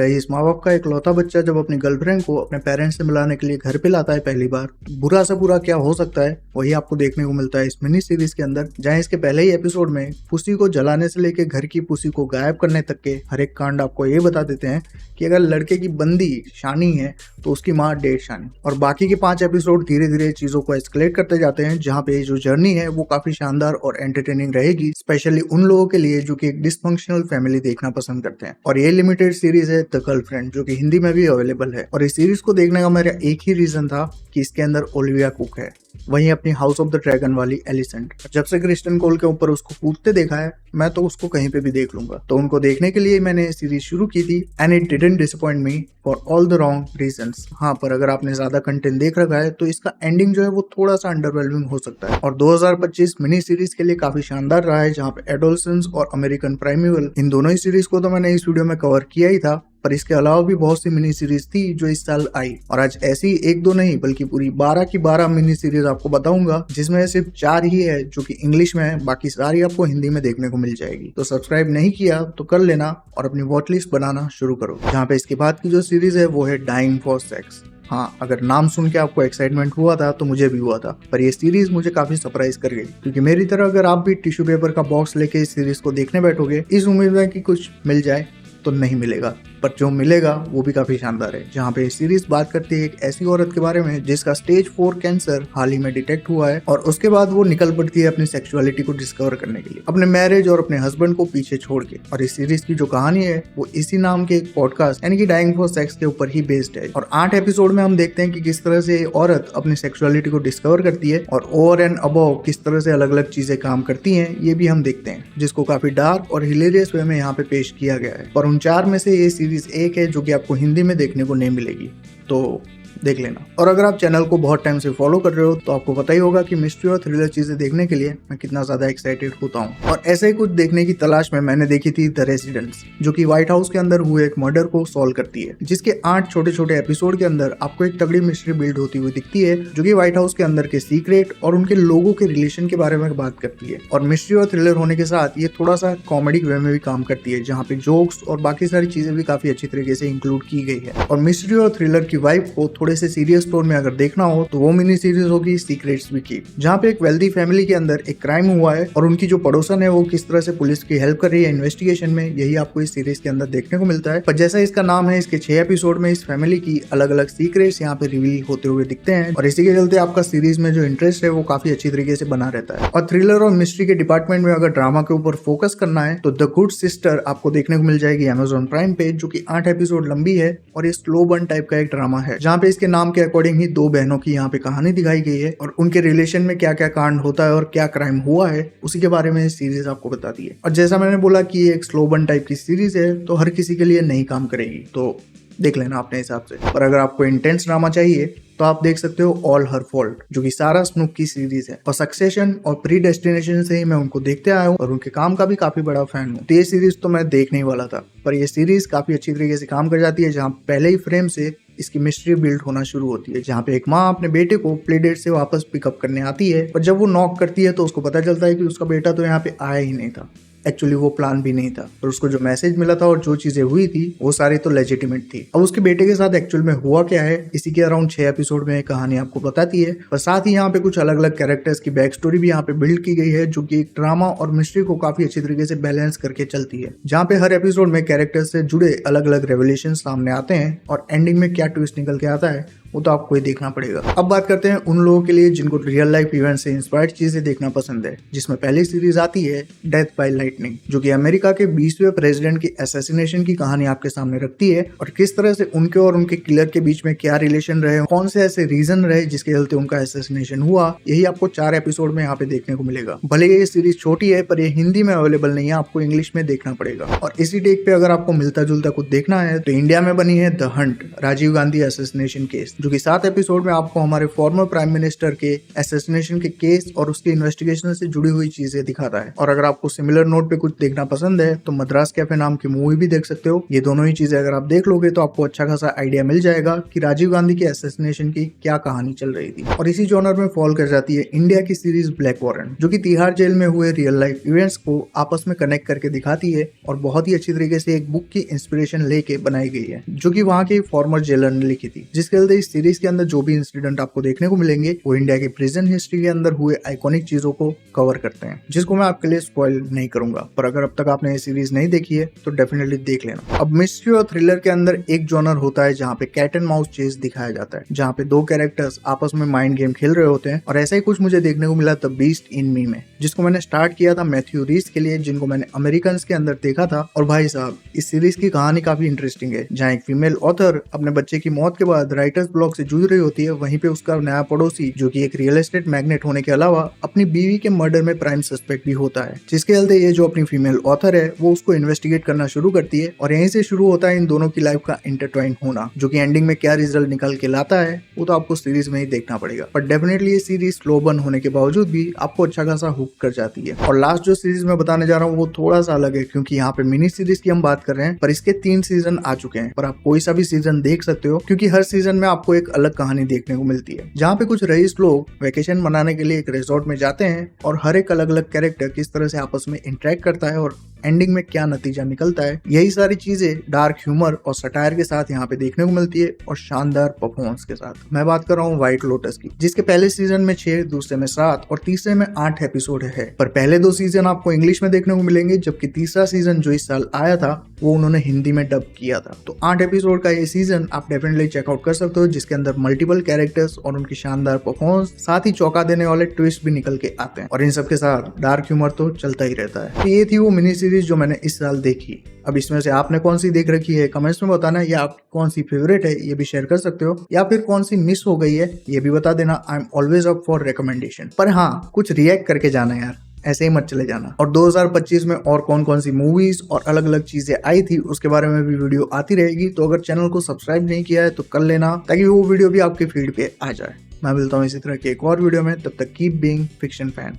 Rice माँ बाप का इकलौता बच्चा जब अपनी गर्लफ्रेंड को अपने पेरेंट्स से मिलाने के लिए घर पे लाता है पहली बार, बुरा से बुरा क्या हो सकता है वही आपको देखने को मिलता है इस मिनी सीरीज के अंदर। जहाँ इसके पहले ही एपिसोड में पुसी को जलाने से लेके घर की पुसी को गायब करने तक के हर एक कांड आपको ये बता देते हैं कि अगर लड़के की बंदी शानी है तो उसकी माँ डेड शानी। और बाकी के 5 एपिसोड धीरे धीरे चीजों को एस्केलेट करते जाते हैं, जहाँ पे जो जर्नी है वो काफी शानदार और एंटरटेनिंग रहेगी, स्पेशली उन लोगों के लिए जो कि एक डिसफंक्शनल फैमिली देखना पसंद करते हैं। और ये लिमिटेड सीरीज है द गर्लफ्रेंड, जो कि हिंदी में भी अवेलेबल है। और इस सीरीज को देखने का मेरा एक ही रीजन था कि इसके अंदर ओलिविया कुक है, वहीं अपनी हाउस ऑफ द ड्रैगन वाली एलिसेंट। जब से क्रिस्टन कोल के ऊपर उसको कूदते देखा है, मैं तो उसको कहीं पे भी देख लूंगा। तो उनको देखने के लिए मैंने सीरीज शुरू की थी and it didn't disappoint me for all the wrong reasons. हाँ, पर अगर आपने ज्यादा कंटेंट देख रखा है तो इसका एंडिंग जो है वो थोड़ा सा अंडरवेलमिंग हो सकता है। और 2025 मिनी सीरीज के लिए काफी शानदार रहा है, जहाँ पे एडोलसेंस और अमेरिकन प्राइमेवल इन दोनों ही सीरीज को तो मैंने इस वीडियो में कवर किया ही था, पर इसके अलावा भी बहुत सी मिनी सीरीज थी जो इस साल आई। और आज ऐसी एक दो नहीं बल्कि पूरी 12 की 12 मिनी सीरीज आपको बताऊंगा, जिसमें सिर्फ 4 ही है जो कि इंग्लिश में है, बाकी सारी आपको हिंदी में देखने को मिल जाएगी। तो सब्सक्राइब नहीं किया तो कर लेना और अपनी वॉच लिस्ट बनाना शुरू करो। जहाँ पे इसके बाद की जो सीरीज है वो है डाइंग फॉर सेक्स। हाँ, अगर नाम सुन के आपको एक्साइटमेंट हुआ था तो मुझे भी हुआ था, पर ये सीरीज मुझे काफी सरप्राइज कर गई, क्योंकि मेरी तरह अगर आप भी टिश्यू पेपर का बॉक्स लेके इस सीरीज को देखने बैठोगे इस उम्मीद में कि कुछ मिल जाए, तो नहीं मिलेगा। पर जो मिलेगा वो भी काफी शानदार है। जहाँ पे सीरीज बात करती है एक ऐसी औरत के बारे में जिसका स्टेज 4 कैंसर हाल ही में डिटेक्ट हुआ है, और उसके बाद वो निकल पड़ती है अपनी सेक्सुअलिटी को डिस्कवर करने के लिए, अपने मैरिज और अपने हस्बैंड को पीछे छोड़ के। और इस सीरीज की जो कहानी है वो इसी नाम के एक पॉडकास्ट यानी कि डाइंग फॉर सेक्स के ऊपर ही बेस्ड है। और 8 एपिसोड में हम देखते हैं कि किस तरह से औरत अपनी सेक्सुअलिटी को डिस्कवर करती है और ओवर एंड अबव किस तरह से अलग अलग चीजें काम करती हैं, ये भी हम देखते हैं, जिसको काफी डार्क और हिलेरियस वे में यहाँ पे पेश किया गया है। पर उन 4 में से ये सीरीज एक है जो कि आपको हिंदी में देखने को नहीं मिलेगी, तो देख लेना। और अगर आप चैनल को बहुत टाइम से फॉलो कर रहे हो तो आपको पता ही होगा कि मिस्ट्री और थ्रिलर चीजें देखने के लिए मैं कितना ज्यादा एक्साइटेड होता हूँ। और ऐसे ही कुछ देखने की तलाश में मैंने देखी थी द रेसिडेंट्स, जो कि व्हाइट हाउस के अंदर हुए एक मर्डर को सॉल्व करती है, जिसके 8 छोटे छोटे एपिसोड के अंदर आपको एक तगड़ी मिस्ट्री बिल्ड होती हुई दिखती है, जो कि व्हाइट हाउस के अंदर के सीक्रेट और उनके लोगों के रिलेशन के बारे में बात करती है। और मिस्ट्री और थ्रिलर होने के साथ ये थोड़ा सा कॉमेडी वे में भी काम करती है, जहाँ पे जोक्स और बाकी सारी चीजें भी काफी अच्छी तरीके से इंक्लूड की गई है। और मिस्ट्री और थ्रिलर की वाइब को थोड़े से सीरियस टोन में अगर देखना हो तो वो मिनी सीरीज होगी सीक्रेट्स वी कीप, जहाँ पे एक वेल्दी फैमिली के अंदर एक क्राइम हुआ है और उनकी जो पड़ोसन है वो किस तरह से पुलिस की हेल्प कर रही है इन्वेस्टिगेशन में, यही आपको इस सीरीज के अंदर देखने को मिलता है। पर जैसा इसका नाम है, इसके 6 एपिसोड में इस फैमिली की अलग अलग सीक्रेट्स यहाँ पे रिवील होते हुए दिखते हैं, और इसी के चलते आपका सीरीज में जो इंटरेस्ट है वो काफी अच्छी तरीके से बना रहता है। और थ्रिलर और मिस्ट्री के डिपार्टमेंट में अगर ड्रामा के ऊपर फोकस करना है तो द गुड सिस्टर आपको देखने को मिल जाएगी अमेजॉन प्राइम पे, जो कि 8 एपिसोड लंबी है और ये स्लो बर्न टाइप का एक ड्रामा है, जहाँ पे इसके नाम के अकॉर्डिंग ही 2 बहनों की यहाँ पे कहानी दिखाई गई है और उनके रिलेशन में क्या क्या कांड होता है और क्या क्राइम हुआ है उसी के बारे में सीरीज आपको बताती है। और जैसा मैंने बोला कि ये एक स्लो बर्न टाइप की सीरीज है तो हर किसी के लिए नहीं काम करेगी, तो देख लेना अपने हिसाब से। पर अगर आपको इंटेंस ड्रामा चाहिए तो आप देख सकते हो ऑल हर फॉल्ट, जो कि सारा स्नूक की सीरीज है। और सक्सेशन और प्री डेस्टिनेशन से ही मैं उनको देखते आया हूँ और उनके काम का भी काफी बड़ा फैन हूँ, तो ये सीरीज तो मैं देखने ही वाला था। पर ये सीरीज काफी अच्छी तरीके से काम कर जाती है, जहाँ पहले ही फ्रेम से इसकी मिस्ट्री बिल्ड होना शुरू होती है, जहाँ पे एक माँ अपने बेटे को प्ले डेट से वापस पिकअप करने आती है, और जब वो नॉक करती है तो उसको पता चलता है कि उसका बेटा तो यहाँ पे आया ही नहीं था। एक्चुअली वो प्लान भी नहीं था, पर उसको जो मैसेज मिला था और जो चीजें हुई थी वो सारी तो लेजिटिमेट थी। अब उसके बेटे के साथ एक्चुअल में हुआ क्या है, इसी के अराउंड 6 एपिसोड में कहानी आपको बताती है। और साथ ही यहाँ पे कुछ अलग अलग कैरेक्टर्स की बैक स्टोरी भी यहाँ पे बिल्ड की गई है, जो कि एक ड्रामा और मिस्ट्री को काफी अच्छी तरीके से बैलेंस करके चलती है, जहाँ पे हर एपिसोड में कैरेक्टर्स से जुड़े अलग अलग रेवलेशन सामने आते हैं और एंडिंग में क्या ट्विस्ट निकल के आता है वो तो आपको ही देखना पड़ेगा। अब बात करते हैं उन लोगों के लिए जिनको रियल लाइफ इवेंट से इंस्पायर्ड चीजें देखना पसंद है, जिसमें पहली सीरीज आती है डेथ बाय लाइटनिंग, जो कि अमेरिका के 20वें प्रेसिडेंट की असैसिनेशन की कहानी आपके सामने रखती है और किस तरह से उनके और उनके किलर के बीच में क्या रिलेशन रहे, कौन से ऐसे रीजन रहे जिसके चलते उनका असैसिनेशन हुआ, यही आपको 4 एपिसोड में यहाँ पे देखने को मिलेगा। भले ये सीरीज छोटी है पर ये हिंदी में अवेलेबल नहीं है, आपको इंग्लिश में देखना पड़ेगा। और इसी टेक पे अगर आपको मिलता जुलता कुछ देखना है तो इंडिया में बनी है the hunt, Rajiv Gandhi assassination case, जो कि 7 एपिसोड में आपको हमारे फॉर्मर प्राइम मिनिस्टर के असैसिनेशन के केस और उसके इन्वेस्टिगेशन से जुड़ी हुई चीजें दिखाता है। और अगर आपको सिमिलर नोट पे कुछ देखना पसंद है तो मद्रास कैफे नाम की मूवी भी देख सकते हो। ये दोनों ही चीजें अगर आप देख लोगे तो आपको अच्छा खासा आइडिया मिल जाएगा कि राजीव गांधी के असैसिनेशन की क्या कहानी चल रही थी। और इसी जॉनर में फॉल कर जाती है इंडिया की सीरीज ब्लैक वारंट, जो कि तिहाड़ जेल में हुए रियल लाइफ इवेंट्स को आपस में कनेक्ट करके दिखाती है और बहुत ही अच्छी तरीके से एक बुक की इंस्पिरेशन लेके बनाई गई है, जो कि वहां के फॉर्मर जेलर ने लिखी थी। जिसके चलते इस सीरीज के अंदर जो भी इंसिडेंट आपको देखने को मिलेंगे वो इंडिया के प्रिजन हिस्ट्री के अंदर हुए आइकॉनिक चीजों को कवर करते हैं, जिसको मैं आपके लिए स्पॉइल नहीं करूंगा। पर अगर अब तक आपने ये सीरीज नहीं देखी है तो डेफिनेटली देख लेना। अब मिस्ट्री और थ्रिलर के अंदर एक जॉनर होता है जहाँ पे कैट एंड माउस चेस दिखाया जाता है, जहाँ पे दो कैरेक्टर्स आपस में माइंड गेम खेल रहे होते हैं। और ऐसा ही कुछ मुझे देखने को मिला द बीस्ट इन मी में, जिसको मैंने स्टार्ट किया था मैथ्यू रीस के लिए, जिनको मैंने अमेरिकन के अंदर देखा था। और भाई साहब इस सीरीज की कहानी काफी इंटरेस्टिंग है, जहाँ एक फीमेल ऑथर अपने बच्चे की मौत के बाद राइटर्स ब्लॉक से जूझ रही होती है, वहीं पे उसका नया पड़ोसी जो कि एक रियल एस्टेट मैग्नेट होने के अलावा अपनी बीवी के मर्डर में प्राइम सस्पेक्ट भी होता है। जिसके चलते ये जो अपनी फीमेल ऑथर है वो उसको इन्वेस्टिगेट करना शुरू करती है और यहीं से शुरू होता है इन दोनों की लाइफ का इंटरट्वाइन होना, जो कि एंडिंग में क्या रिजल्ट निकल के लाता है वो तो आपको सीरीज में ही देखना पड़ेगा। पर डेफिनेटली ये सीरीज स्लो बर्न होने के बावजूद भी आपको अच्छा खासा हुक कर जाती है। और लास्ट जो सीरीज मैं बताने जा रहा हूँ वो थोड़ा सा अलग है, क्योंकि यहाँ पे मिनी सीरीज की हम बात कर रहे हैं, पर इसके 3 सीजन आ चुके हैं। पर आप कोई सा भी सीजन देख सकते हो, क्योंकि हर सीजन में आपको एक अलग कहानी देखने को मिलती है, जहाँ पे कुछ रईस लोग वेकेशन मनाने के लिए एक रिजॉर्ट में जाते हैं और हर एक अलग अलग कैरेक्टर किस तरह से आपस में इंटरेक्ट करता है और एंडिंग में क्या नतीजा निकलता है। यही सारी चीजें डार्क ह्यूमर और सटायर के साथ यहाँ पे देखने को मिलती है और शानदार परफॉर्मेंस के साथ। मैं बात कर रहा हूँ व्हाइट लोटस की, जिसके पहले सीजन में 6, दूसरे में 7 और तीसरे में 8 एपिसोड है। पर पहले 2 सीजन आपको इंग्लिश में देखने को मिलेंगे, जबकि तीसरा सीजन जो इस साल आया था वो उन्होंने हिंदी में डब किया था। तो 8 एपिसोड का ये सीजन आप डेफिनेटली चेकआउट कर सकते हो, जिसके अंदर मल्टीपल कैरेक्टर्स और उनकी शानदार परफॉर्मेंस, साथ ही चौंका देने वाले ट्विस्ट भी निकल के आते हैं। और इन सब के साथ डार्क ह्यूमर तो चलता ही रहता है। तो ये थी वो मिनी सीरीज जो मैंने इस साल देखी। अब इसमें से आपने कौन सी देख रखी है कमेंट्स में बताना, या आपकी कौन सी फेवरेट है ये भी शेयर कर सकते हो, या फिर कौन सी मिस हो गई है ये भी बता देना। I am always up for recommendation. पर हाँ, कुछ रिएक्ट करके जाना यार, ऐसे ही मत चले जाना। और 2025 में और कौन कौन सी मूवीज और अलग अलग चीजें आई थी उसके बारे में भी वीडियो आती रहेगी। तो अगर चैनल को सब्सक्राइब नहीं किया है तो कर लेना, ताकि वो वीडियो भी आपके फीड पे आ जाए। मैं मिलता हूँ इसी तरह के एक और वीडियो में, तब तक कीप बीइंग फिक्शन फैन।